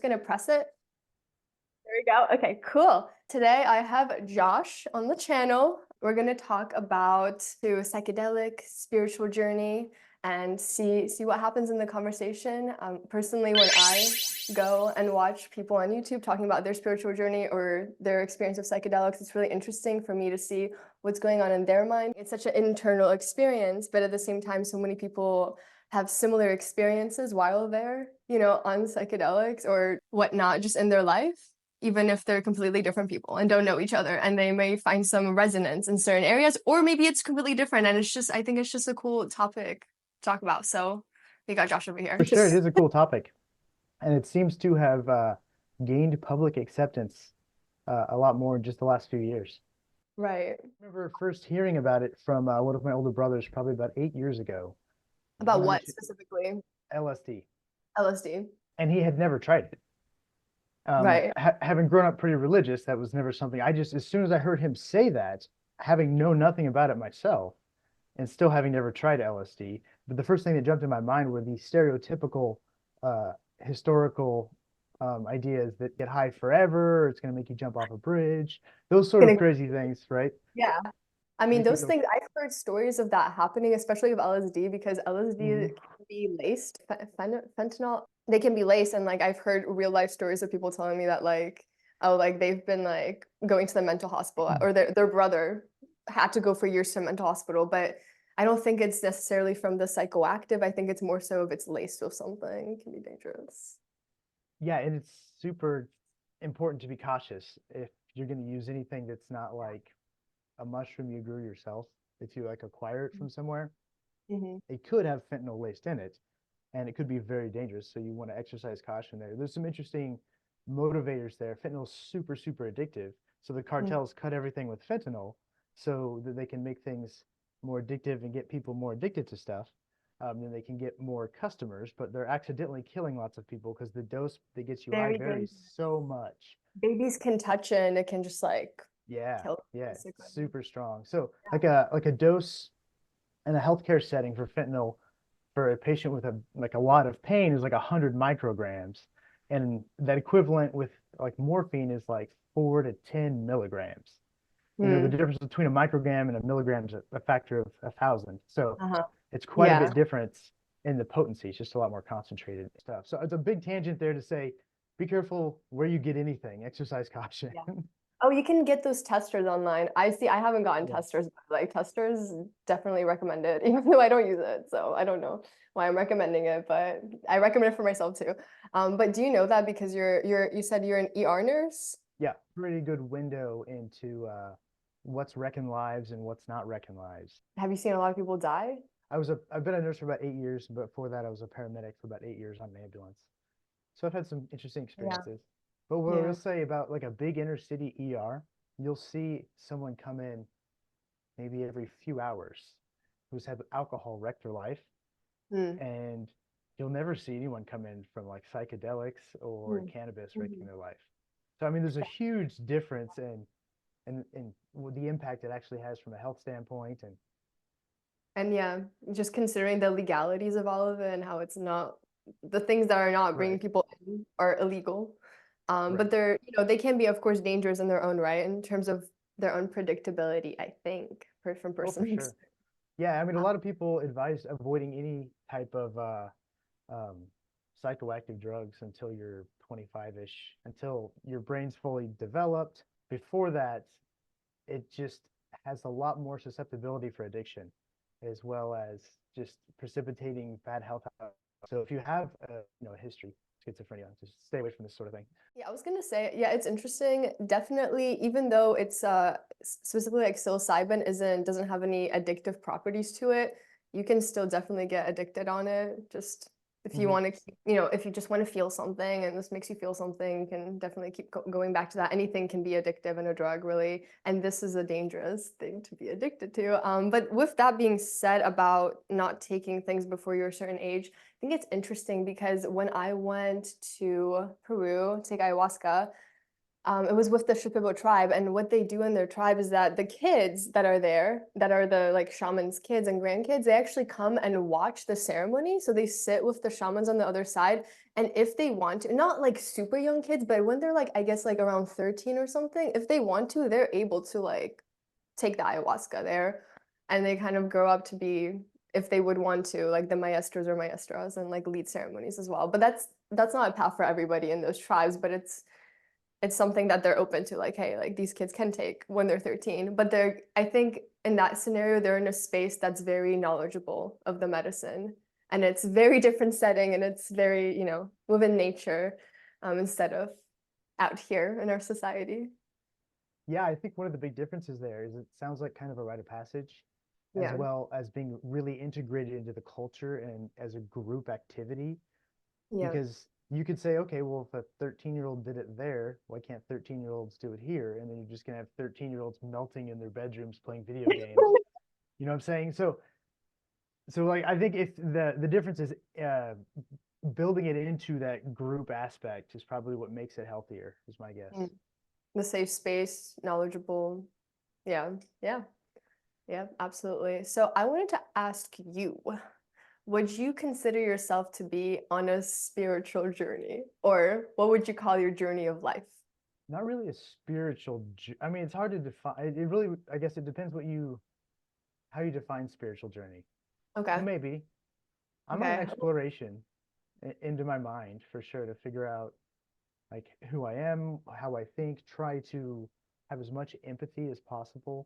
gonna press it. There we go. Okay, cool. Today I have Josh on the channel. We're gonna talk about through psychedelic spiritual journey and see what happens in the conversation. Personally, when I go and watch people on YouTube talking about their spiritual journey or their experience of psychedelics, it's really interesting for me to see what's going on in their mind. It's such an internal experience, but at the same time, so many people have similar experiences while they're, on psychedelics or whatnot, just in their life, even if they're completely different people and don't know each other, and they may find some resonance in certain areas, or maybe it's completely different. And I think it's just a cool topic to talk about. So we got Josh over here. For sure, it is a cool topic, and it seems to have gained public acceptance a lot more in just the last few years. Right. I remember first hearing about it from one of my older brothers, probably about 8 years ago. About He what mentioned specifically? LSD, LSD. and he had never tried it. Right. Having grown up pretty religious, that was never something as soon as I heard him say that, having known nothing about it myself, and still having never tried LSD, but the first thing that jumped in my mind were the stereotypical historical ideas that get high forever, it's going to make you jump off a bridge, those sort of crazy things, right? Yeah. I mean, Make you those go, things, I've heard stories of that happening, especially with LSD, because LSD mhm. can be laced, fentanyl, they can be laced. And like, I've heard real life stories of people telling me that like, oh, like they've been like going to the mental hospital, or their brother had to go for years to a mental hospital. But I don't think it's necessarily from the psychoactive. I think it's more so if it's laced with something, it can be dangerous. Yeah, and it's super important to be cautious if you're going to use anything that's not like a mushroom you grew yourself, if you like acquire it from somewhere. Mm-hmm. It could have fentanyl laced in it, and it could be very dangerous. So you want to exercise caution there. There's some interesting motivators there. Fentanyl's super, super addictive. So the cartels cut everything with fentanyl so that they can make things more addictive and get people more addicted to stuff. Then they can get more customers, but they're accidentally killing lots of people because the dose that gets you high Very varies dangerous. so much. Babies can touch it and it can just like Yeah, kill yeah, them, basically. super strong. So like a dose in a healthcare setting for fentanyl for a patient with a lot of pain is like 100 micrograms, and that equivalent with like morphine is like 4 to 10 milligrams. And the Hmm. difference between a microgram and a milligram is a factor of 1,000. So Uh-huh. it's quite a Yeah. bit difference in the potency. It's just a lot more concentrated stuff. So it's a big tangent there to say, be careful where you get anything. Exercise caution. Yeah. Oh, you can get those testers online. I haven't gotten Yeah. testers, but like testers definitely recommend it, even though I don't use it. So I don't know why I'm recommending it, but I recommend it for myself too. But do you know that because you said you're an ER nurse? Yeah, pretty good window into what's wrecking lives and what's not wrecking lives. Have you seen a lot of people die? I've been a nurse for about 8 years, but before that I was a paramedic for about 8 years on an ambulance. So I've had some interesting Yeah. experiences. But what I will Yeah. say about like a big inner city ER, you'll see someone come in maybe every few hours who's had alcohol wreck their life, Mm. and you'll never see anyone come in from like psychedelics or Mm. cannabis wrecking Mhm. their life. So I mean, there's a huge difference in the impact it actually has from a health standpoint. And yeah, just considering the legalities of all of it and how it's not the things that are not bringing Right, people in are illegal. But right. they can be, of course, dangerous in their own right in terms of their unpredictability, I think, from Oh, for personal sure. experience. Yeah, I mean, a lot of people advise avoiding any type of um, psychoactive drugs until you're 25-ish, until your brain's fully developed. Before that, it just has a lot more susceptibility for addiction, as well as just precipitating bad health outcomes. So if you have a history of schizophrenia, just stay away from this sort of thing. Yeah, I was gonna say, yeah, it's interesting. Definitely, even though it's specifically like psilocybin doesn't have any addictive properties to it, you can still definitely get addicted on it. Just if you Hmm. want to keep, if you just want to feel something and this makes you feel something, you can definitely keep going back to that. Anything can be addictive in a drug, really, and this is a dangerous thing to be addicted to. But with that being said about not taking things before you're a certain age, I think it's interesting because when I went to Peru to take ayahuasca, It was with the Shipibo tribe, and what they do in their tribe is that the kids that are there, that are the like shamans' kids and grandkids, they actually come and watch the ceremony. So they sit with the shamans on the other side, and if they want to, not like super young kids, but when they're like, I guess like around 13 or something, if they want to, they're able to like take the ayahuasca there, and they kind of grow up to be, if they would want to, like the maestros or maestras and like lead ceremonies as well. But that's not a path for everybody in those tribes, but it's something that they're open to, like, hey, like these kids can take when they're 13, but they're, I think in that scenario, they're in a space that's very knowledgeable of the medicine, and it's very different setting, and it's very, you know, within nature, instead of out here in our society. Yeah, I think one of the big differences there is it sounds like kind of a rite of passage, as Yeah, well as being really integrated into the culture and as a group activity. yeah. Because you could say, okay, well, if a 13-year-old did it there, why can't 13-year-olds do it here? And then you're just gonna have 13-year-olds melting in their bedrooms playing video games. You know what I'm saying? So like I think if the difference is building it into that group aspect is probably what makes it healthier, is my guess. Mm. The safe space, knowledgeable. Yeah, yeah, yeah, absolutely. So I wanted to ask you, would you consider yourself to be on a spiritual journey, or what would you call your journey of life? Not really a spiritual. I mean, it's hard to define. It really, I guess, it depends how you define spiritual journey. So Okay. maybe I'm on an Okay. exploration into my mind for sure to figure out like who I am, how I think, try to have as much empathy as possible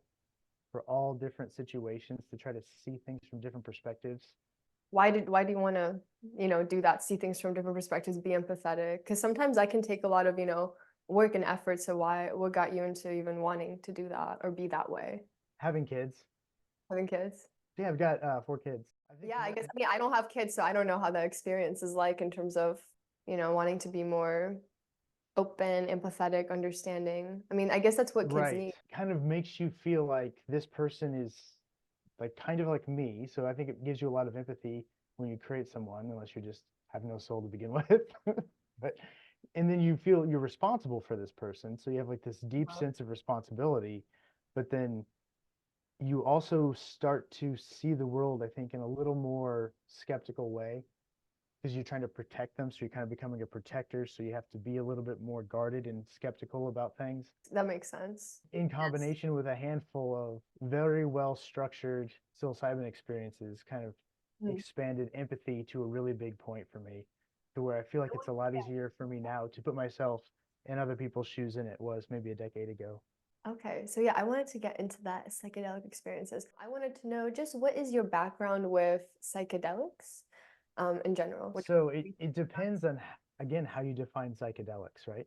for all different situations to try to see things from different perspectives. Why do you want to, you know, do that, see things from different perspectives, be empathetic? Because sometimes I can take a lot of, you know, work and effort. So what got you into even wanting to do that or be that way? Having kids. Having kids? Yeah, I've got 4 kids. I think Yeah, I one, guess, I mean, I don't have kids, so I don't know how that experience is like in terms of, you know, wanting to be more open, empathetic, understanding. I mean, I guess that's what kids right, need. kind of makes you feel like this person is like kind of like me. So I think it gives you a lot of empathy when you create someone, unless you just have no soul to begin with. But and then you feel you're responsible for this person. So you have like this deep Uh-huh. sense of responsibility, but then you also start to see the world, I think, in a little more skeptical way because you're trying to protect them. So you're kind of becoming a protector. So you have to be a little bit more guarded and skeptical about things That makes sense. in Yes. combination with a handful of very well structured psilocybin experiences, kind of Mm. expanded empathy to a really big point for me, to where I feel like it's a lot easier for me now to put myself in other people's shoes than it was maybe a decade ago. Okay, so yeah, I wanted to get into that psychedelic experiences. I wanted to know just what is your background with psychedelics, in general? So it depends on, again, how you define psychedelics, right?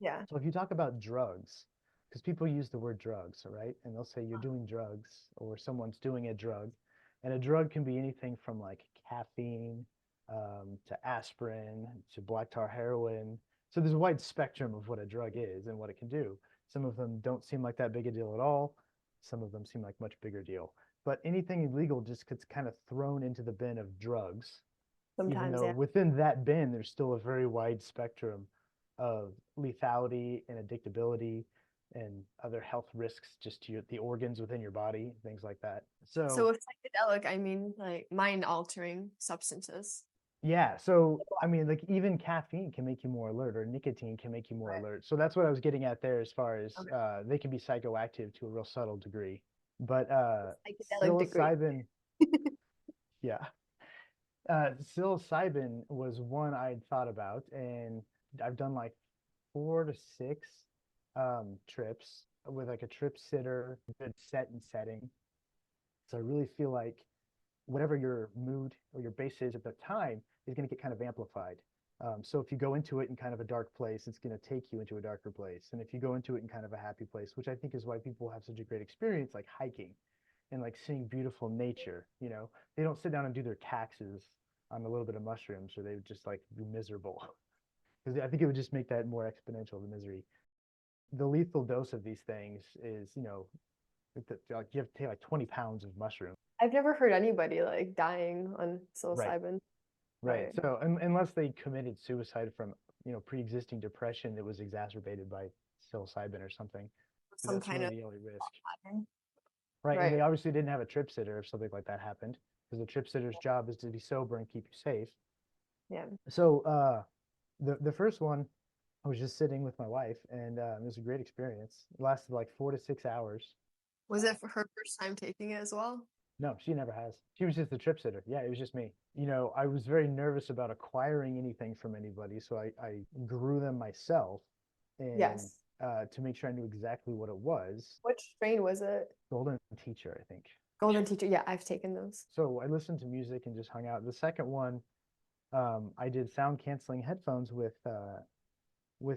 Yeah. So if you talk about drugs, because people use the word drugs, right? And they'll say you're doing drugs or someone's doing a drug. And a drug can be anything from like caffeine to aspirin to black tar heroin. So there's a wide spectrum of what a drug is and what it can do. Some of them don't seem like that big a deal at all. Some of them seem like much bigger deal. But anything illegal just gets kind of thrown into the bin of drugs, even Sometimes, though yeah. within that bin, there's still a very wide spectrum of lethality and addictability and other health risks just to the organs within your body, things like that. So So, with psychedelic, I mean like mind-altering substances. yeah. So, I mean, like even caffeine can make you more alert or nicotine can make you more Right. alert. So that's what I was getting at there as far as Okay. they can be psychoactive to a real subtle degree. But Psychedelic degree. psilocybin, yeah. Psilocybin was one I'd thought about, and I've done like 4 to 6 trips with like a trip sitter, good set and setting. So I really feel like whatever your mood or your base is at the time is going to get kind of amplified. So if you go into it in kind of a dark place, it's going to take you into a darker place. And if you go into it in kind of a happy place, which I think is why people have such a great experience, like hiking and like seeing beautiful nature, they don't sit down and do their taxes on a little bit of mushrooms, or they would just like be miserable. Because I think it would just make that more exponential, the misery. The lethal dose of these things is, like you have to take like 20 pounds of mushroom. I've never heard anybody like dying on Right. psilocybin. Right. Right. So unless they committed suicide from, pre-existing depression that was exacerbated by psilocybin or something. some That's kind really of the only risk. pattern. Right. And Right. they obviously didn't have a trip sitter if something like that happened, because the trip sitter's job is to be sober and keep you safe. Yeah. So the first one, I was just sitting with my wife, and it was a great experience. It lasted like 4 to 6 hours. Was it for her first time taking it as well? No, she never has. She was just the trip sitter. Yeah, it was just me. I was very nervous about acquiring anything from anybody, so I grew them myself, and Yes. to make sure I knew exactly what it was. Which strain was it? Golden Teacher, I think. Golden Teacher. Yeah, I've taken those. So I listened to music and just hung out. The second one, I did sound canceling headphones with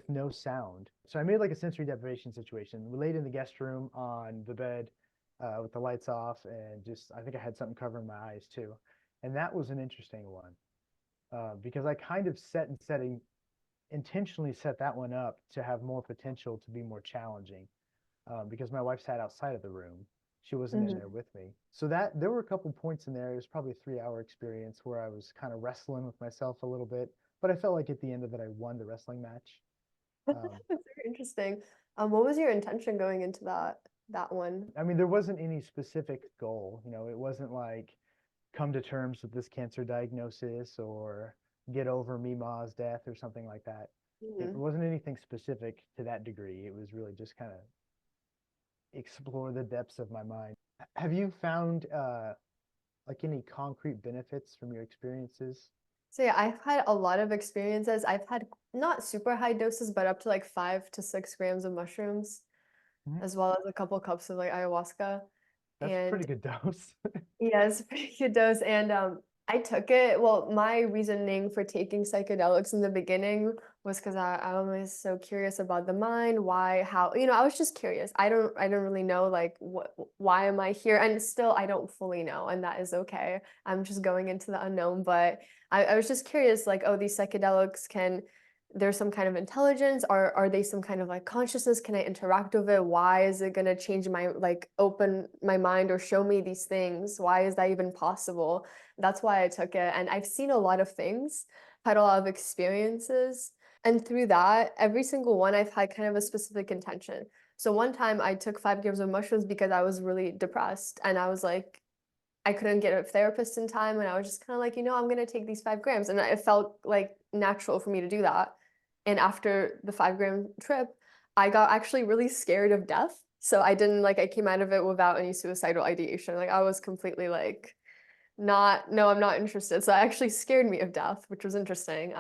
no sound. So I made like a sensory deprivation situation. We laid in the guest room on the bed with the lights off, and just I think I had something covering my eyes too. And that was an interesting one because I kind of intentionally set that one up to have more potential to be more challenging because my wife sat outside of the room. She wasn't in there with me. So that there were a couple points in there. It was probably a 3 hour experience where I was kind of wrestling with myself a little bit, but I felt like at the end of it, I won the wrestling match. That's very interesting. What was your intention going into that one? I mean, there wasn't any specific goal. It wasn't like come to terms with this cancer diagnosis or get over Mima's death or something like that. It wasn't anything specific to that degree. It was really just kind of explore the depths of my mind. Have you found like any concrete benefits from your experiences? So yeah, I've had a lot of experiences. I've had not super high doses, but up to like 5 to 6 grams of mushrooms, Mhm. as well as a couple cups of like ayahuasca. That's a pretty And good dose. yeah, it's a pretty good dose. And I took it. Well, my reasoning for taking psychedelics in the beginning was because I was so curious about the mind, why, how, I was just curious. I don't really know like why am I here? And still I don't fully know, and that is okay. I'm just going into the unknown. But I was just curious, like, oh, these psychedelics there's some kind of intelligence, or are they some kind of like consciousness? Can I interact with it? Why is it gonna change open my mind or show me these things? Why is that even possible? That's why I took it. And I've seen a lot of things, had a lot of experiences. And through that, every single one I've had kind of a specific intention. So one time I took 5 grams of mushrooms because I was really depressed, and I was like, I couldn't get a therapist in time, and I was just kind of like, I'm gonna take these 5 grams. And it felt like natural for me to do that. And after the 5 gram trip, I got actually really scared of death. So I didn't I came out of it without any suicidal ideation. Like I was completely like, not, no, I'm not interested. So it actually scared me of death, which was interesting.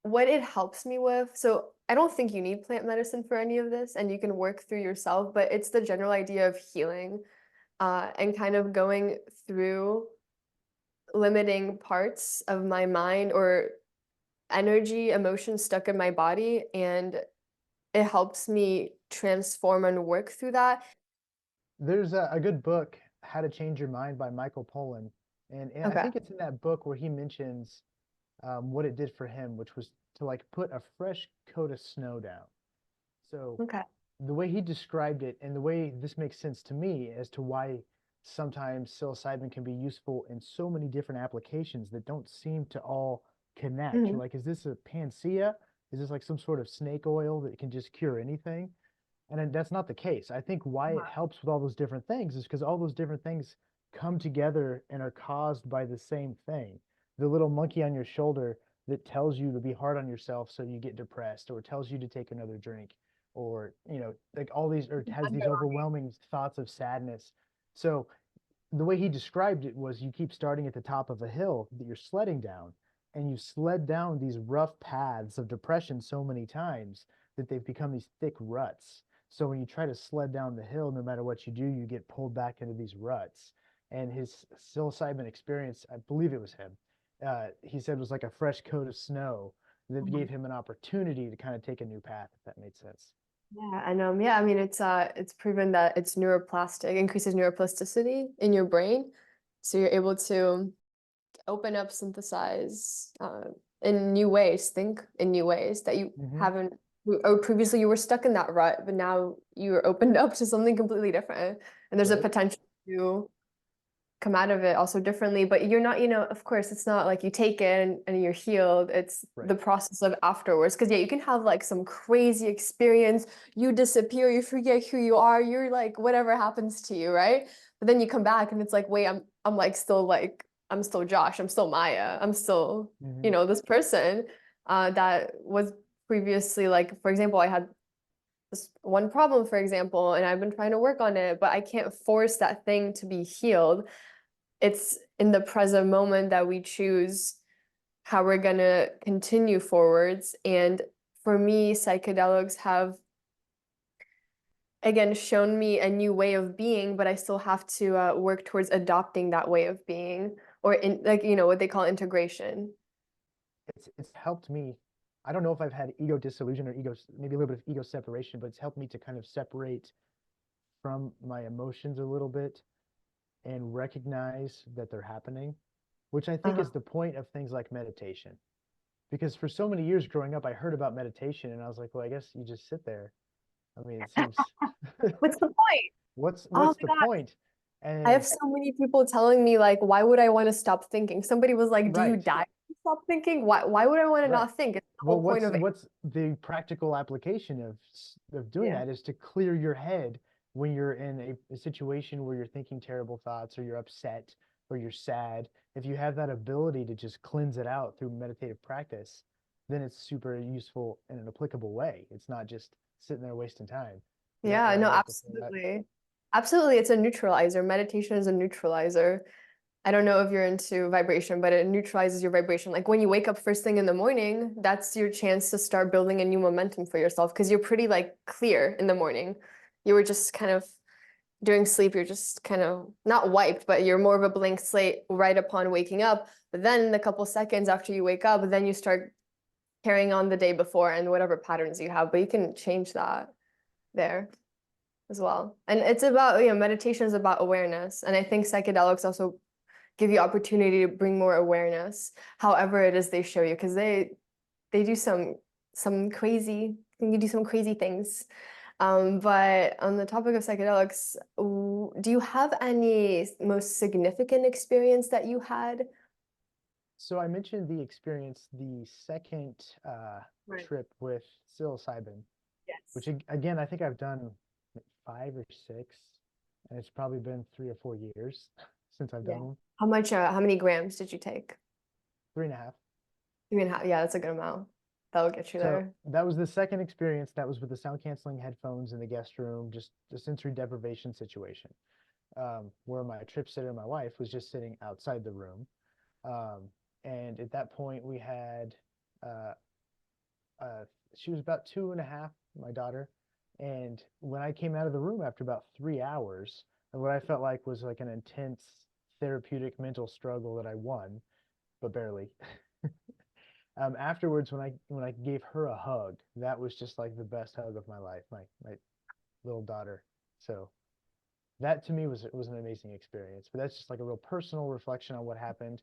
What it helps me with, so I don't think you need plant medicine for any of this, and you can work through yourself, but it's the general idea of healing and kind of going through limiting parts of my mind or energy, emotion stuck in my body, and it helps me transform and work through that. There's a good book, How to Change Your Mind by Michael Pollan. And I Okay. think it's in that book where he mentions what it did for him, which was to like put a fresh coat of snow down. So Okay. the way he described it and the way this makes sense to me as to why sometimes psilocybin can be useful in so many different applications that don't seem to all connect. You're Mhm. like, is this a panacea? Is this like some sort of snake oil that can just cure anything? And then that's not the case. I think why it helps with all those different things is because all those different things come together and are caused by the same thing. The little monkey on your shoulder that tells you to be hard on yourself so you get depressed, or tells you to take another drink, or like all these, or has these overwhelming thoughts of sadness. So the way he described it was you keep starting at the top of a hill that you're sledding down, and you sled down these rough paths of depression so many times that they've become these thick ruts. So when you try to sled down the hill, no matter what you do, you get pulled back into these ruts. And his psilocybin experience, I believe it was him, he said was like a fresh coat of snow that gave him an opportunity to kind of take a new path, if that made sense. Yeah, and yeah, I mean it's proven that it's neuroplastic, increases neuroplasticity in your brain. So you're able to open up, synthesize in new ways, think in new ways that you Mm-hmm. haven't, or previously you were stuck in that rut, but now you are opened up to something completely different. And there's a Right. potential to come out of it also differently. But you're not, of course, it's not like you take it and you're healed. It's Right. the process of afterwards. Because yeah, you can have like some crazy experience, you disappear, you forget who you are, you're like whatever happens to you, right? But then you come back and it's like, wait, I'm I'm still Josh, I'm still Maya, I'm still, Hmm. this person that was previously like, for example, I had this one problem, for example, and I've been trying to work on it, but I can't force that thing to be healed. It's in the present moment that we choose how we're gonna continue forwards. And for me, psychedelics have again shown me a new way of being, but I still have to work towards adopting that way of being, or in like what they call integration. It's helped me. I don't know if I've had ego dissolution or maybe a little bit of ego separation, but it's helped me to kind of separate from my emotions a little bit and recognize that they're happening, which I think Uh-huh. is the point of things like meditation. Because for so many years growing up, I heard about meditation and I was like, well, I guess you just sit there. I mean, it seems What's the point? Oh what's the my God. point? I have And so many people telling me like, why would I want to stop thinking? Somebody was like, do you right, die if you stop thinking? Why would I want to right. not think? It's the Well, whole point of it. what's the practical application of doing Yeah. that is to clear your head when you're in a situation where you're thinking terrible thoughts or you're upset or you're sad. If you have that ability to just cleanse it out through meditative practice, then it's super useful in an applicable way. It's not just sitting there wasting time. Yeah, That I no, like to say that. absolutely. Absolutely. It's a neutralizer. Meditation is a neutralizer. I don't know if you're into vibration, but it neutralizes your vibration. Like when you wake up first thing in the morning, that's your chance to start building a new momentum for yourself because you're pretty like clear in the morning. You were just kind of during sleep, you're just kind of not wiped, but you're more of a blank slate right upon waking up. But then a couple seconds after you wake up, then you start carrying on the day before and whatever patterns you have. But you can change that there as well. And it's about, meditation is about awareness. And I think psychedelics also give you opportunity to bring more awareness, however it is they show you, because they do some crazy, you do some crazy things. But on the topic of psychedelics, do you have any most significant experience that you had? So I mentioned the experience, the second Right. trip with psilocybin, which Yes. again, I think I've done like 5 or 6, and it's probably been 3 or 4 years since I've done Yeah. one. How many grams did you take? 3.5. 3.5. Yeah, that's a good amount. That'll get you So there. that was the second experience. That was with the sound canceling headphones in the guest room, just a sensory deprivation situation, where my trip sitter, my wife, was just sitting outside the room. Um, and at that point, we had uh, uh, she was about 2.5, my daughter. And when I came out of the room after about 3 hours, and what I felt like was like an intense therapeutic mental struggle that I won, but barely. Afterwards, when I gave her a hug, that was just like the best hug of my life, my little daughter. So that to me was an amazing experience. But that's just like a real personal reflection on what happened.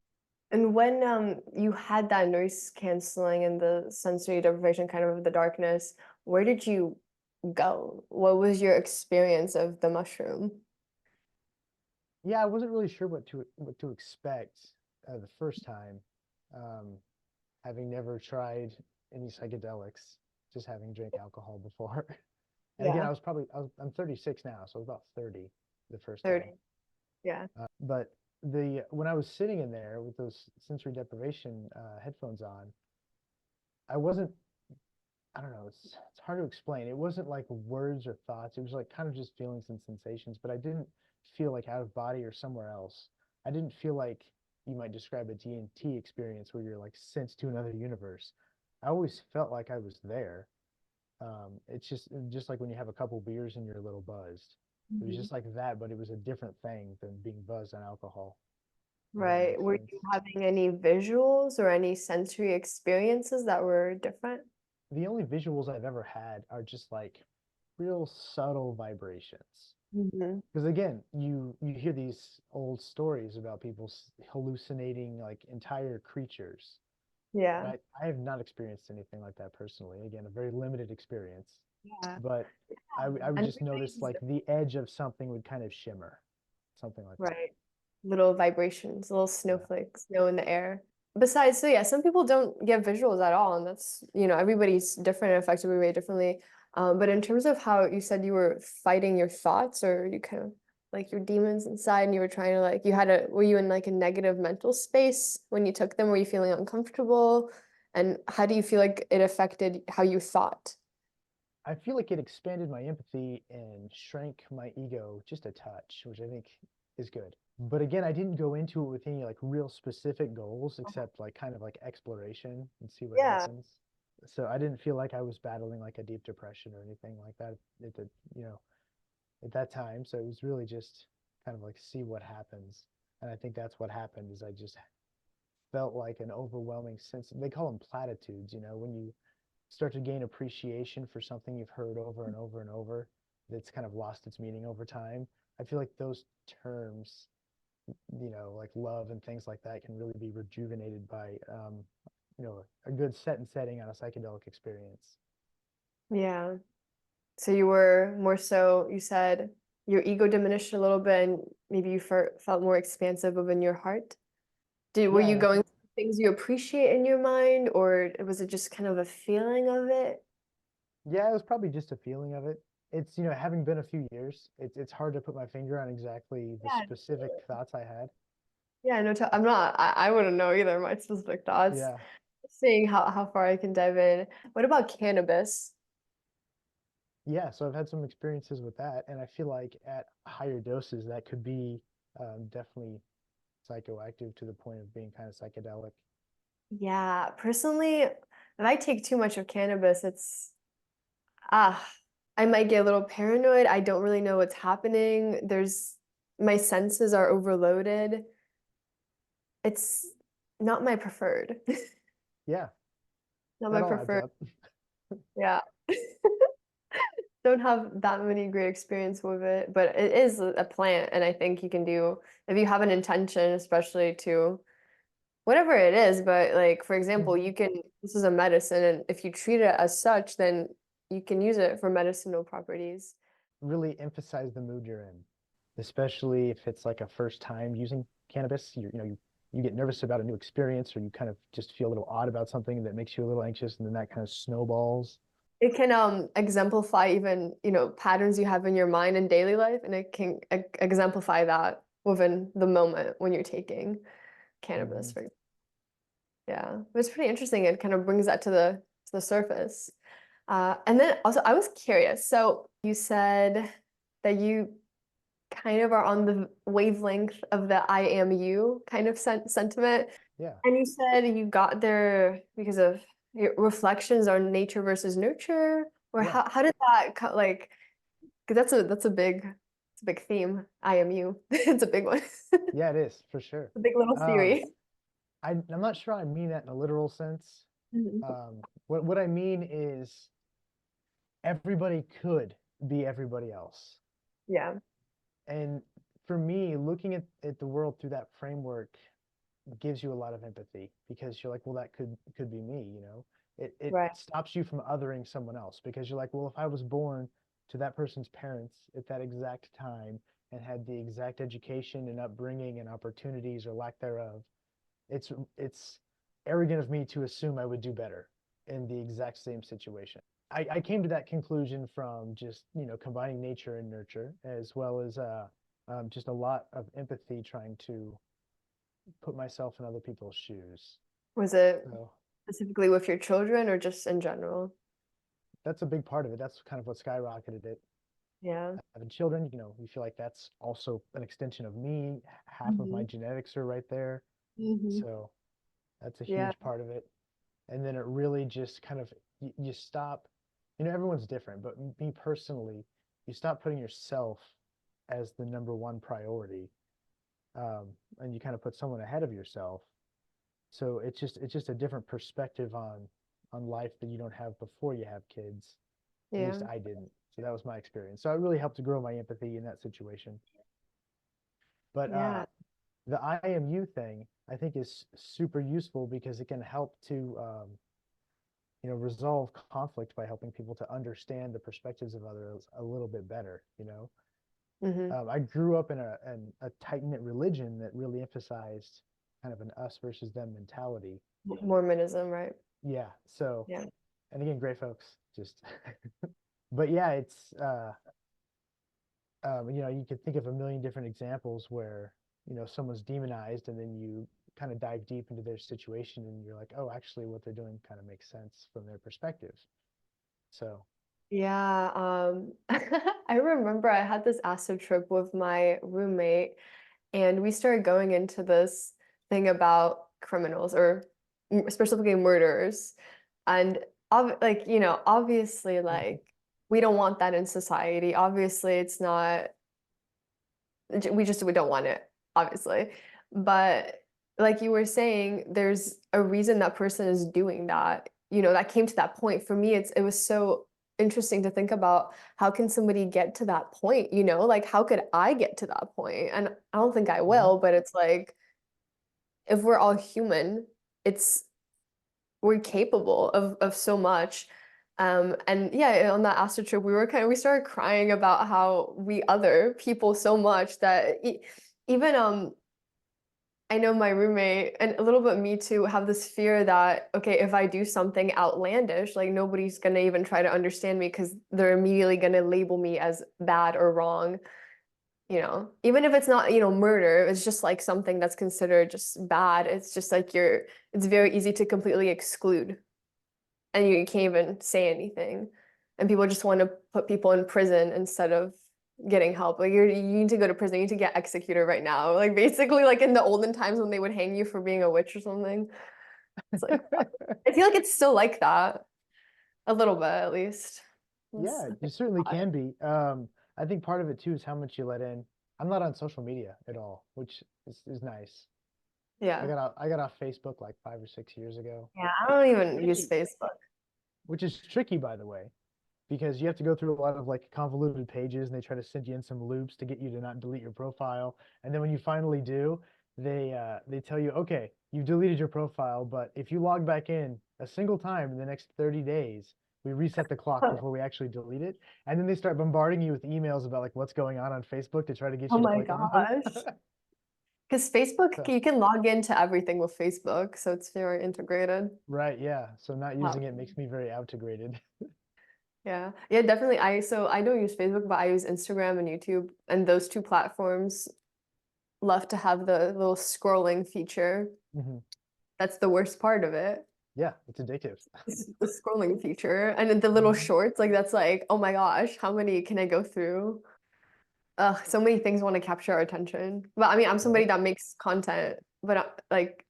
And when you had that noise canceling and the sensory deprivation kind of the darkness, where did you go? What was your experience of the mushroom? Yeah, I wasn't really sure what to expect the first time, um, having never tried any psychedelics, just having drank alcohol before. And again, Yeah, I'm 36 now, so I was about 30 the first time. 30. Yeah. But the when I was sitting in there with those sensory deprivation headphones on, I wasn't. I don't know. It's hard to explain. It wasn't like words or thoughts. It was like kind of just feelings and sensations. But I didn't feel like out of body or somewhere else. I didn't feel like you might describe a DMT experience where you're like sent to another universe. I always felt like I was there. It's just like when you have a couple beers and you're a little buzzed. It was Mhm. just like that, but it was a different thing than being buzzed on alcohol. If that Right. makes Were sense. you having any visuals or any sensory experiences that were different? The only visuals I've ever had are just like real subtle vibrations. Hmm. Because again, you hear these old stories about people hallucinating like entire creatures. And Yeah. I have not experienced anything like that personally. Again, a very limited experience. Yeah. But I would And just notice like the edge of something would kind of shimmer, something like that. right. little vibrations, little Yeah. snowflakes, snow in the air. Besides, so yeah, some people don't get visuals at all, and that's, everybody's different and affected everybody differently. But in terms of how you said you were fighting your thoughts, or you kind of like your demons inside, and you were trying to like, were you in like a negative mental space when you took them? Were you feeling uncomfortable? And how do you feel like it affected how you thought? I feel like it expanded my empathy and shrank my ego just a touch, which I think is good. But again, I didn't go into it with any like real specific goals except like kind of like exploration and see what Yeah. happens. So I didn't feel like I was battling like a deep depression or anything like that at the, at that time. So it was really just kind of like see what happens. And I think that's what happened is I just felt like an overwhelming sense. They call them platitudes, when you start to gain appreciation for something you've heard over and over and over that's kind of lost its meaning over time. I feel like those terms, like love and things like that can really be rejuvenated by, a good set and setting on a psychedelic experience. Yeah. So you were more so, you said your ego diminished a little bit and maybe you felt more expansive within your heart. Were Yeah, you and I going think, through things you appreciate in your mind, or was it just kind of a feeling of it? yeah, it was probably just a feeling of it. It's, having been a few years, it's hard to put my finger on exactly the Yeah. specific thoughts I had. Yeah, no, I'm not, I wouldn't know either my specific thoughts. Yeah. Seeing how far I can dive in. What about cannabis? Yeah, so I've had some experiences with that, and I feel like at higher doses that could be definitely psychoactive to the point of being kind of psychedelic. Yeah, personally, if I take too much of cannabis, ah, I might get a little paranoid. I don't really know what's happening. My senses are overloaded. It's not my preferred. Yeah, Not my that all adds preferred. up. Yeah. Don't have that many great experience with it, but it is a plant, and I think you can do if you have an intention, especially to whatever it is. But like, for example, Mhm. this is a medicine, and if you treat it as such, then you can use it for medicinal properties. Really emphasize the mood you're in, especially if it's like a first time using cannabis. You get nervous about a new experience, or you kind of just feel a little odd about something that makes you a little anxious, and then that kind of snowballs. It can exemplify even, patterns you have in your mind in daily life, and it can exemplify that within the moment when you're taking cannabis, Hmm. for yeah. It's pretty interesting. It kind of brings that to the surface. And then also I was curious. So you said that you kind of are on the wavelength of the I am you kind of sentiment. Yeah, And you said you got there because of your reflections on nature versus nurture, or yeah, how did that like? Because it's a big theme. I am you. It's a big one. yeah, it is for sure. A big little Um, theory. I'm not sure I mean that in a literal sense. Mhm. What I mean is everybody could be everybody else. Yeah. And for me, looking at the world through that framework gives you a lot of empathy because you're like, well, that could be me. It Right. stops you from othering someone else because you're like, well, if I was born to that person's parents at that exact time and had the exact education and upbringing and opportunities or lack thereof, it's arrogant of me to assume I would do better in the exact same situation. I came to that conclusion from just combining nature and nurture as well as just a lot of empathy trying to put myself in other people's shoes. Was it So specifically with your children or just in general? that's a big part of it. That's kind of what skyrocketed it. Yeah. Having children, we feel like that's also an extension of me. Half of my Hmm. genetics are right there. Hmm. So that's a Yeah. huge part of it. And then it really just kind of you stop, everyone's different, but me personally, you stop putting yourself as the number one priority, and you kind of put someone ahead of yourself. So it's just a different perspective on life that you don't have before you have kids. At least Yeah. I didn't. So that was my experience. So it really helped to grow my empathy in that situation. But Yeah. the IMU thing I think is super useful because it can help to resolve conflict by helping people to understand the perspectives of others a little bit better. I grew up in a tight-knit religion that really emphasized kind of an us versus them mentality. Mormonism, right? Yeah. So, Yeah. and again, great folks. Just, but yeah, it's you could think of a million different examples where someone's demonized, and then you kind of dive deep into their situation, and you're like, oh, actually, what they're doing kind of makes sense from their perspective. So, Yeah, I remember I had this acid trip with my roommate, and we started going into this thing about criminals or specifically murderers. And obviously, mhm, like we don't want that in society. Obviously, it's not, we don't want it, obviously. But like you were saying, there's a reason that person is doing that. That came to that point. For me, it was so interesting to think about how can somebody get to that point, like how could I get to that point? And I don't think I mhm. will, but it's like if we're all human, it's we're capable of so much. And yeah, on that Astro trip, we started crying about how we other people so much that even I know my roommate and a little bit me too have this fear that, okay, if I do something outlandish, like nobody's gonna even try to understand me because they're immediately gonna label me as bad or wrong. Even if it's not, murder, it's just like something that's considered just bad. It's just like it's very easy to completely exclude and you can't even say anything. And people just want to put people in prison instead of getting help. Like you need to go to prison, you need to get executed right now. Like basically like in the olden times when they would hang you for being a witch or something. It's like I feel like it's still like that. A little bit at least. Yeah, I you think certainly odd. can be. I think part of it too is how much you let in. I'm not on social media at all, which is nice. Yeah. I got off Facebook like 5 or 6 years ago. Yeah, I don't even use Tricky, Facebook. which is tricky, by the way, because you have to go through a lot of like convoluted pages, and they try to send you in some loops to get you to not delete your profile. And then when you finally do, they tell you, okay, you've deleted your profile, but if you log back in a single time in the next 30 days, we reset the clock before we actually delete it. And then they start bombarding you with emails about like what's going on Facebook to try to get Oh you to my click on them. gosh. Because Facebook, So, you can log into everything with Facebook, so it's very integrated. right, yeah. So not using it Platform. makes me very integrated. Yeah. Yeah, definitely. I don't use Facebook, but I use Instagram and YouTube, and those two platforms love to have the little scrolling feature. Hmm. That's the worst part of it. Yeah, it's addictive. Is the scrolling feature. And then the little Mhm. shorts, like that's like, oh my gosh, how many can I go through? Ugh, so many things want to capture our attention. But I mean, I'm somebody Right? that makes content, but like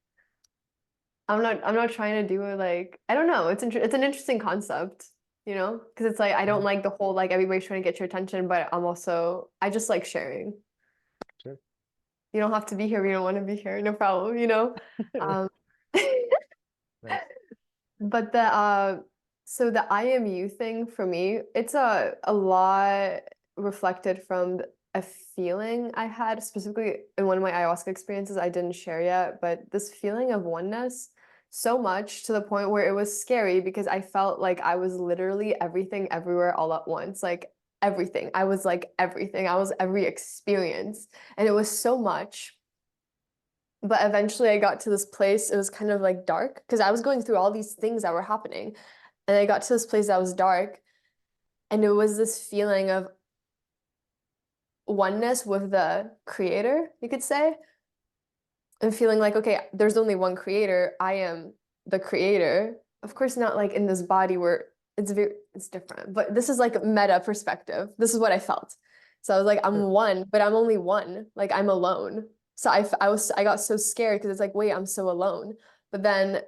I'm not trying to do it like I don't know. It's an interesting concept, because it's like I don't Mhm. like the whole like everybody's trying to get your attention, but I just like sharing. Sure. You don't have to be here if you don't want to be here, no problem. Um, Right. but so the IMU thing for me, it's a lot reflected from a feeling I had specifically in one of my ayahuasca experiences I didn't share yet, but this feeling of oneness so much to the point where it was scary because I felt like I was literally everything everywhere all at once. Like everything. I was like everything. I was every experience. And it was so much. But eventually I got to this place, it was kind of like dark because I was going through all these things that were happening. And I got to this place that was dark, and it was this feeling of oneness with the creator, you could say, and feeling like, okay, there's only one creator. I am the creator. Of course, not like in this body where it's different, but this is like meta perspective. This is what I felt. So I was like, I'm Sure. one, but I'm only one. Like I'm alone. So I got so scared because it's like, wait, I'm so alone. But then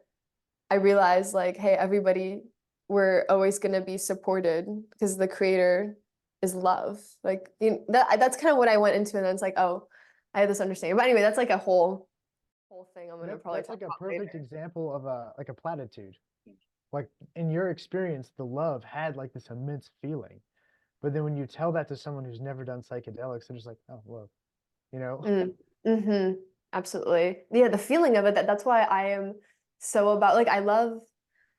I realized like, hey, everybody, we're always gonna be supported because the creator is love. Like that's kind of what I went into, and then it's like, oh, I had this understanding. But anyway, that's like a whole thing I'm gonna probably That's talk like a about perfect later. example of a platitude. Like in your experience, the love had like this immense feeling. But then when you tell that to someone who's never done psychedelics, they're just like, oh, love, you know? Mm. Mm-hmm. Absolutely. Yeah, the feeling of it, that's why I am so about like I love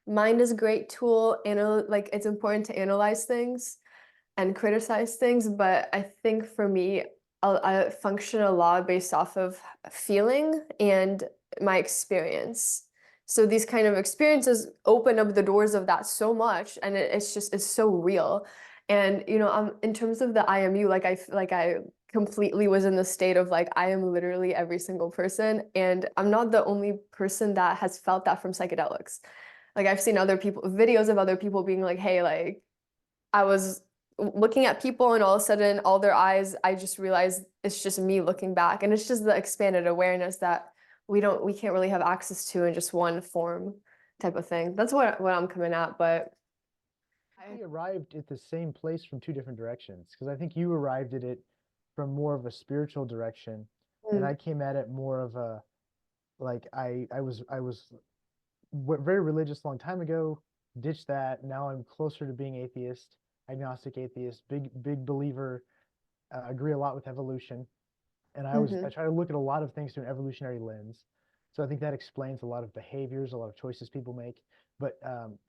mind is a great tool, like it's important to analyze things. and criticize things, but I think for me, I function a lot based off of feeling and my experience. So these kind of experiences open up the doors of that so much, and it's so real. And in terms of the IMU, I completely was in the state of like I am literally every single person, and I'm not the only person that has felt that from psychedelics. Like I've seen other people, videos of other people being like, hey, like I was looking at people and all of a sudden all their eyes, I just realized it's just me looking back. And it's just the expanded awareness that we can't really have access to in just one form type of thing. That's what I'm coming at. But We arrived at the same place from two different directions, because I think you arrived at it from more of a spiritual direction, and mm, I came at it more of a like I was very religious a long time ago, ditched that. Now I'm closer to being atheist, agnostic atheist, big believer. Agree a lot with evolution, and I mhm, try to look at a lot of things through an evolutionary lens. So I think that explains a lot of behaviors, a lot of choices people make. But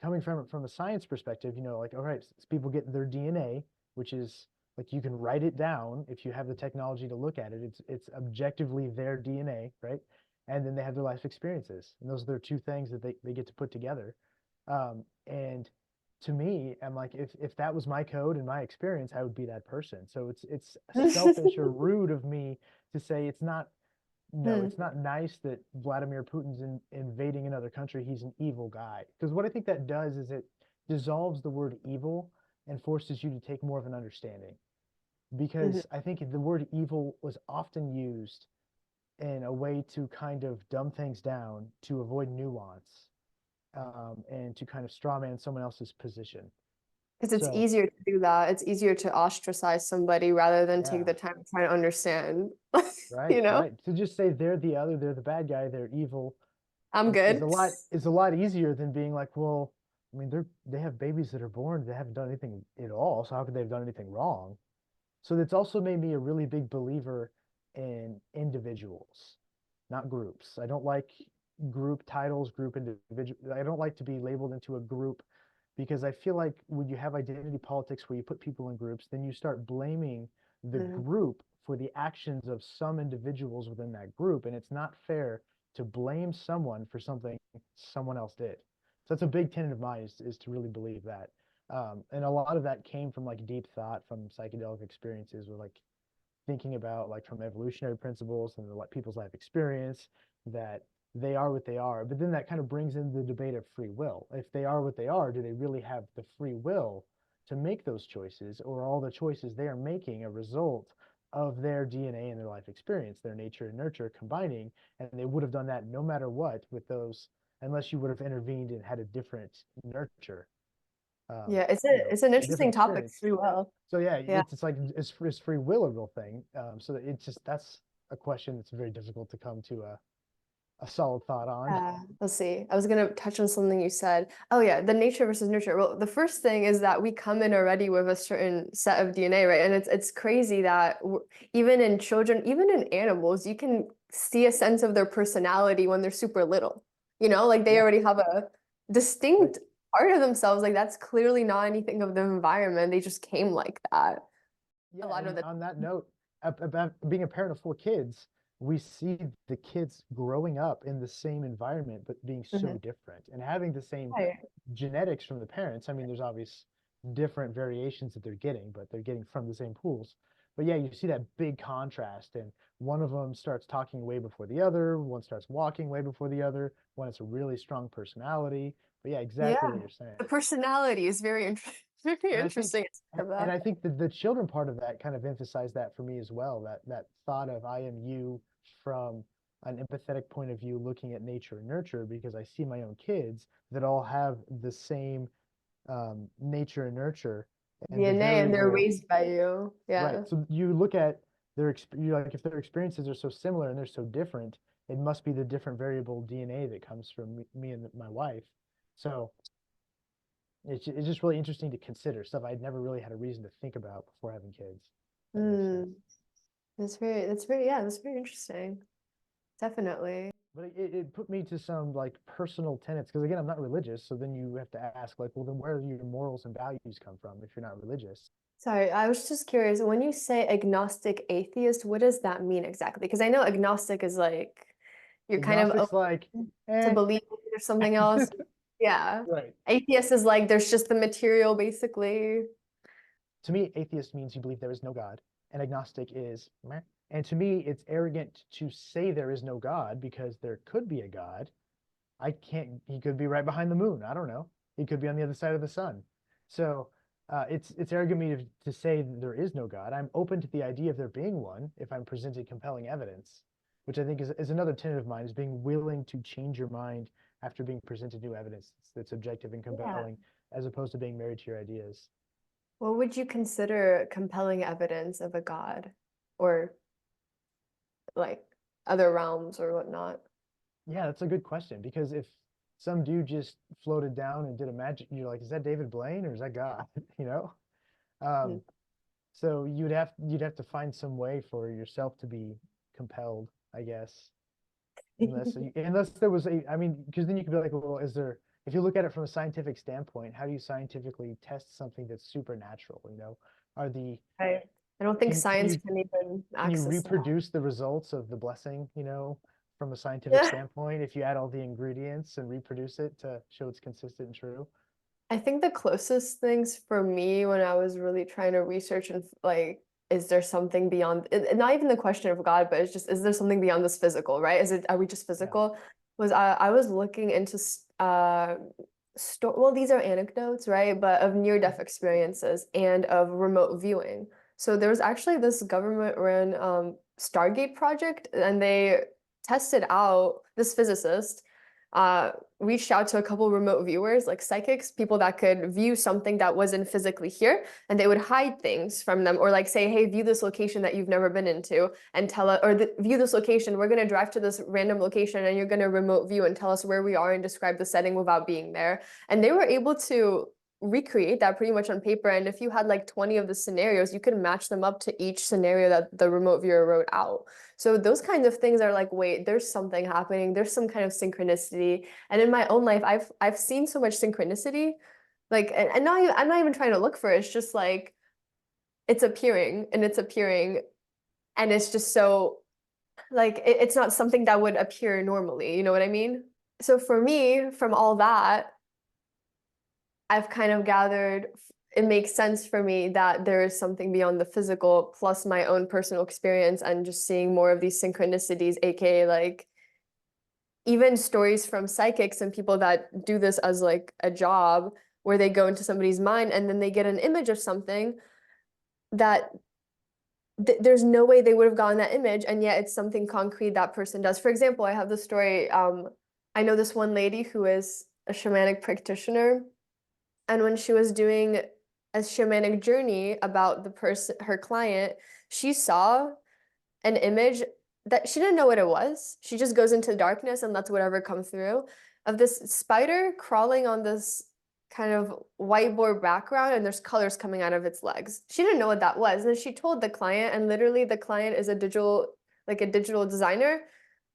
coming from a science perspective, like, all right, people get their DNA, which is like you can write it down if you have the technology to look at it. It's objectively their DNA, right? And then they have their life experiences, and those are their two things that they get to put together. And to me, I'm like, if that was my code and my experience, I would be that person. So it's selfish or rude of me to say it's not. No, mm, it's not nice that Vladimir Putin's invading another country. He's an evil guy. Because what I think that does is it dissolves the word evil and forces you to take more of an understanding. mhm. Because I think the word evil was often used in a way to kind of dumb things down to avoid nuance, and to kind of strawman someone else's position. Because it's So, easier to do that. It's easier to ostracize somebody rather than take yeah, the time to try to understand. right, You know, right. To just say they're the other, they're the bad guy, they're evil, I'm is good. a lot easier than being like, well, I mean, they have babies that are born, they haven't done anything at all, so how could they have done anything wrong? So that's also made me a really big believer in individuals, not groups. I don't like group titles, group individual. I don't like to be labeled into a group, because I feel like when you have identity politics where you put people in groups, then you start blaming the Mm, group for the actions of some individuals within that group, and it's not fair to blame someone for something someone else did. So that's a big tenet of mine, is to really believe that. And a lot of that came from like deep thought from psychedelic experiences, with like thinking about like from evolutionary principles and like people's life experience, that they are what they are. But then that kind of brings in the debate of free will. If they are what they are, do they really have the free will to make those choices, or are all the choices they are making a result of their DNA and their life experience, their nature and nurture combining, and they would have done that no matter what with those, unless you would have intervened and had a different nurture, yeah, it's it's an a interesting different topic, experience. free will. So yeah, Yeah. it's like, is free will a real thing? So it's just, that's a question that's very difficult to come to a solid thought on. Let's see. I was gonna touch on something you said. Oh yeah, the nature versus nurture. Well, the first thing is that we come in already with a certain set of DNA, right? And it's crazy that even in children, even in animals, you can see a sense of their personality when they're super little. Like they Yeah, already have a right. distinct part of themselves. Like that's clearly not anything of the environment. They just came like that. A Yeah, lot of and the on that note, about being a parent of four kids, we see the kids growing up in the same environment, but being so Mhm. different and having the same Right. genetics from the parents. I mean, there's obvious different variations that they're getting, but they're getting from the same pools. But yeah, you see that big contrast, and one of them starts talking way before the other, one starts walking way before the other, one has a really strong personality. But yeah, exactly what Yeah. you're saying. The personality is very And I think interesting. Of and that. I think that the children part of that kind of emphasized that for me as well, that thought of I am you from an empathetic point of view, looking at nature and nurture, because I see my own kids that all have the same nature and nurture, and the DNA and they're variable, raised by you. right? Yeah. So you look at you're like, if their experiences are so similar and they're so different, it must be the different variable DNA that comes from me and my wife. So it's just really interesting to consider stuff I'd never really had a reason to think about before having kids. That makes sense. Mm. That's very, yeah, that's very interesting. Definitely. But it put me to some like personal tenets because again, I'm not religious. So then you have to ask like, well, then where do your morals and values come from if you're not religious? Sorry, I was just curious. When you say agnostic atheist, what does that mean exactly? Because I know agnostic is like you're kind of Agnostic's like, open to eh, believe there's something else. Yeah. right. Atheist is like there's just the material basically. To me, atheist means you believe there is no God, and agnostic is meh. And to me, it's arrogant to say there is no God because there could be a God. I can't, he could be right behind the moon. I don't know. He could be on the other side of the sun. So it's arrogant of me to say that there is no God. I'm open to the idea of there being one if I'm presented compelling evidence, which I think is another tenet of mine, is being willing to change your mind after being presented new evidence that's objective and Yeah. compelling, as opposed to being married to your ideas. What would you consider compelling evidence of a god or like other realms or whatnot? Yeah, that's a good question because if some dude just floated down and did a magic, you're like, is that David Blaine or is that God? You know? Hmm. Um, so you'd have to find some way for yourself to be compelled, I guess. Unless there was a, I mean, because then you could be like, well, is there, if you look at it from a scientific standpoint, how do you scientifically test something that's supernatural? You know, are the Right. I don't think can science you can even can you access that. reproduce the results of the blessing, you know, from a scientific Yeah. standpoint if you add all the ingredients and reproduce it to show it's consistent and true? I think the closest things for me when I was really trying to research and like, is there something beyond, not even the question of God, but it's just, is there something beyond this physical, right? Are we just Yeah. physical? I was looking into, well, these are anecdotes, right? But of near-death experiences and of remote viewing. So there was actually this government-run Stargate project, and they tested out this physicist uh, reached out to a couple remote viewers, like psychics, people that could view something that wasn't physically here, and they would hide things from them, or like say, "Hey, view this location that you've never been into, and tell us, or view this location. We're gonna drive to this random location, and you're gonna remote view and tell us where we are and describe the setting without being there." And they were able to recreate that pretty much on paper. And if you had like 20 of the scenarios, you could match them up to each scenario that the remote viewer wrote out. So those kinds of things are like, wait, there's something happening. There's some kind of synchronicity. And in my own life, I've seen so much synchronicity. Like, and not I'm not even trying to look for it. It's just like it's appearing and it's appearing. And it's just so like it's not something that would appear normally. You know what I mean? So for me, from all that, I've kind of gathered it makes sense for me that there is something beyond the physical, plus my own personal experience and just seeing more of these synchronicities, aka like even stories from psychics and people that do this as like a job where they go into somebody's mind and then they get an image of something that there's no way they would have gotten that image, and yet it's something concrete that person does. For example, I have the story, I know this one lady who is a shamanic practitioner, and when she was doing a shamanic journey about the person, her client, she saw an image that she didn't know what it was. She just goes into darkness and lets whatever come through of this spider crawling on this kind of whiteboard background, and there's colors coming out of its legs. She didn't know what that was. And she told the client, and literally the client is like a digital designer.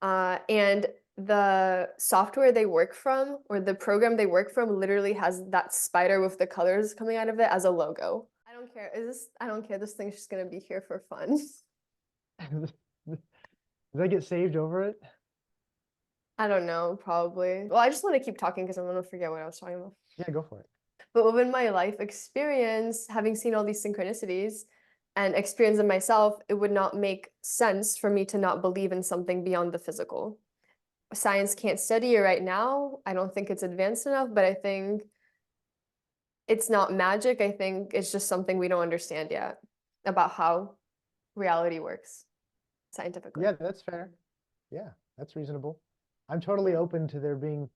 And the software they work from or the program they work from literally has that spider with the colors coming out of it as a logo. I don't care. I don't care. This thing's just gonna be here for fun. Does that get saved over it? I don't know, probably. Well, I just want to keep talking because I'm gonna forget what I was talking about. Yeah, go for it. But within my life experience, having seen all these synchronicities and experience them myself, it would not make sense for me to not believe in something beyond the physical. Science can't study it right now. I don't think it's advanced enough, but I think it's not magic. I think it's just something we don't understand yet about how reality works scientifically. Yeah, that's fair. Yeah, that's reasonable. I'm totally Yeah. open to there being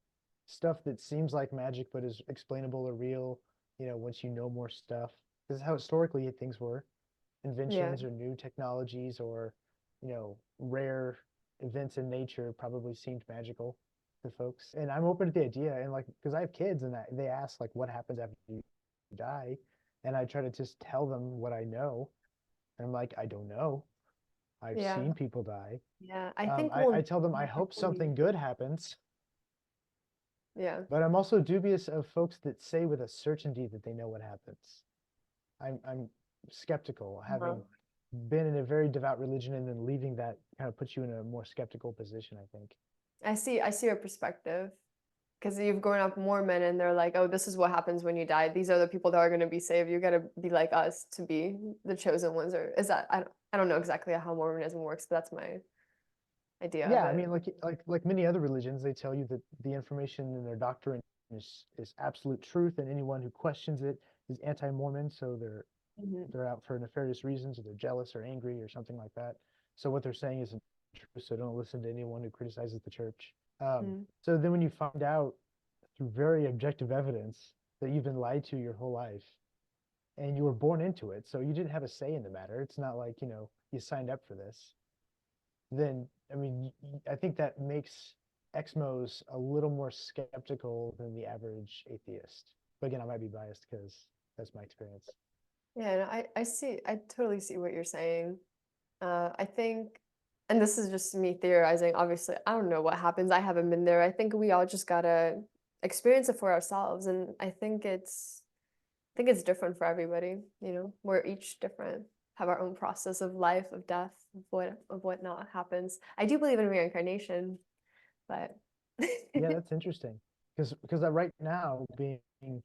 stuff that seems like magic but is explainable or real, once you know more stuff. This is how historically things were. Yeah. Inventions or new technologies or, rare events in nature probably seemed magical to folks. And I'm open to the idea and like because I have kids and they ask like what happens after you die, and I try to just tell them what I know. And I'm like, I don't know. I've Yeah. seen people die. Yeah. I think I tell them I hope something good happens, Yeah. but I'm also dubious of folks that say with a certainty that they know what happens. I'm skeptical, having been in a very devout religion and then leaving that kind of puts you in a more skeptical position, I think. I see your perspective. Because you've grown up Mormon and they're like, oh, this is what happens when you die. These are the people that are going to be saved. You got to be like us to be the chosen ones. Or is that, I don't know exactly how Mormonism works, but that's my idea of Yeah, I it. mean, like many other religions, they tell you that the information in their doctrine is absolute truth, and anyone who questions it is anti-Mormon, so they're out for nefarious reasons, or they're jealous or angry or something like that. So what they're saying isn't true, so don't listen to anyone who criticizes the church. So then when you find out through very objective evidence that you've been lied to your whole life and you were born into it, so you didn't have a say in the matter. It's not like, you signed up for this. Then, I mean, I think that makes Exmos a little more skeptical than the average atheist. But again, I might be biased because that's my experience. Yeah, no, I totally see what you're saying. I think, and this is just me theorizing, obviously, I don't know what happens. I haven't been there. I think we all just gotta experience it for ourselves. And I think it's different for everybody, we're each different, have our own process of life, of death, of what not happens. I do believe in reincarnation, but Yeah, that's interesting. Because right now, being in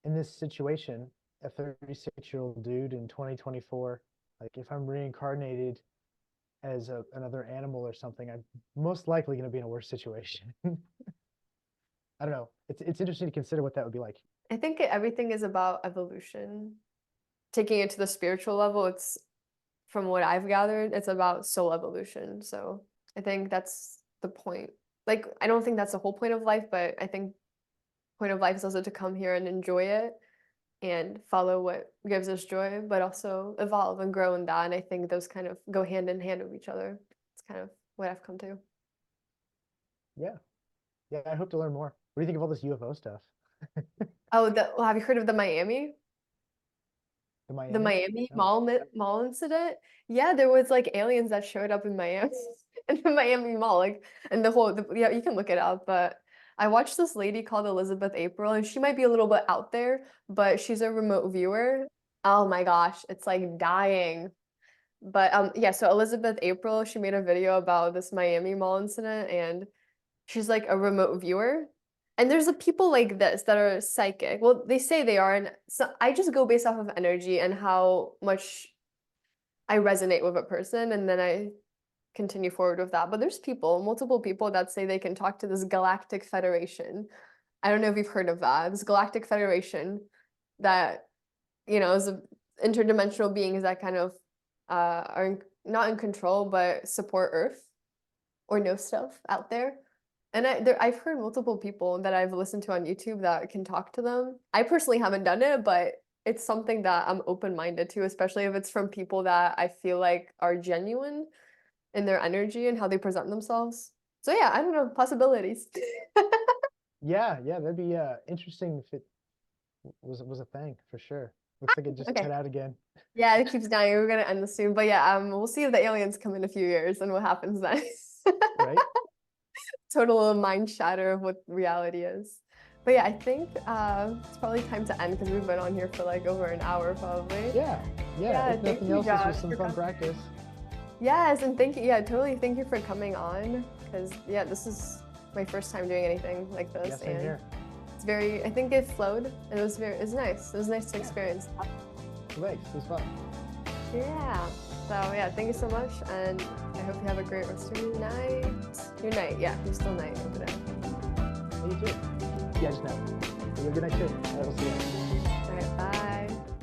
this situation, a 36-year-old dude in 2024, like if I'm reincarnated as another animal or something, I'm most likely going to be in a worse situation. I don't know. It's interesting to consider what that would be like. I think everything is about evolution. Taking it to the spiritual level, it's, from what I've gathered, it's about soul evolution. So I think that's the point. Like, I don't think that's the whole point of life, but I think point of life is also to come here and enjoy it and follow what gives us joy, but also evolve and grow in that. And I think those kind of go hand in hand with each other. It's kind of what I've come to. Yeah. Yeah, I hope to learn more. What do you think of all this UFO stuff? Oh, have you heard of the Miami? The The Miami? Miami No. Mall incident? Yeah, there was like aliens that showed up in Miami in the Miami Mall, like, and yeah, you can look it up, but I watched this lady called Elizabeth April, and she might be a little bit out there, but she's a remote viewer. Oh my gosh, it's like dying. But yeah, so Elizabeth April, she made a video about this Miami Mall incident, and she's like a remote viewer. And there's the people like this that are psychic. Well, they say they are, and so I just go based off of energy and how much I resonate with a person, and then I continue forward with that. But there's multiple people that say they can talk to this galactic federation. I don't know if you've heard of that. This galactic federation that, is interdimensional beings that kind of are not in control, but support Earth or know stuff out there. And I've heard multiple people that I've listened to on YouTube that can talk to them. I personally haven't done it, but it's something that I'm open-minded to, especially if it's from people that I feel like are genuine in their energy and how they present themselves. So yeah, I don't know, possibilities. Yeah, that'd be interesting if it was a thing for sure. Looks like it just Okay. cut out again. Yeah, it keeps dying. We're gonna end this soon. But yeah, we'll see if the aliens come in a few years and what happens then. Right? Total mind shatter of what reality is. But yeah, I think it's probably time to end because we've been on here for like over an hour probably. Yeah. If thank nothing you, else, this Josh, was some fun practice. Yes, and thank you. Yeah, totally. Thank you for coming on because yeah, this is my first time doing anything like this. Yeah, same here. It's I think it flowed and it was nice. It was nice to experience. Thanks. It was fun. Yeah. So yeah, thank you so much, and I hope you have a great rest of your night. Yeah, you're still night over there. You too. Yeah, just now. You have a good night too. I will see you.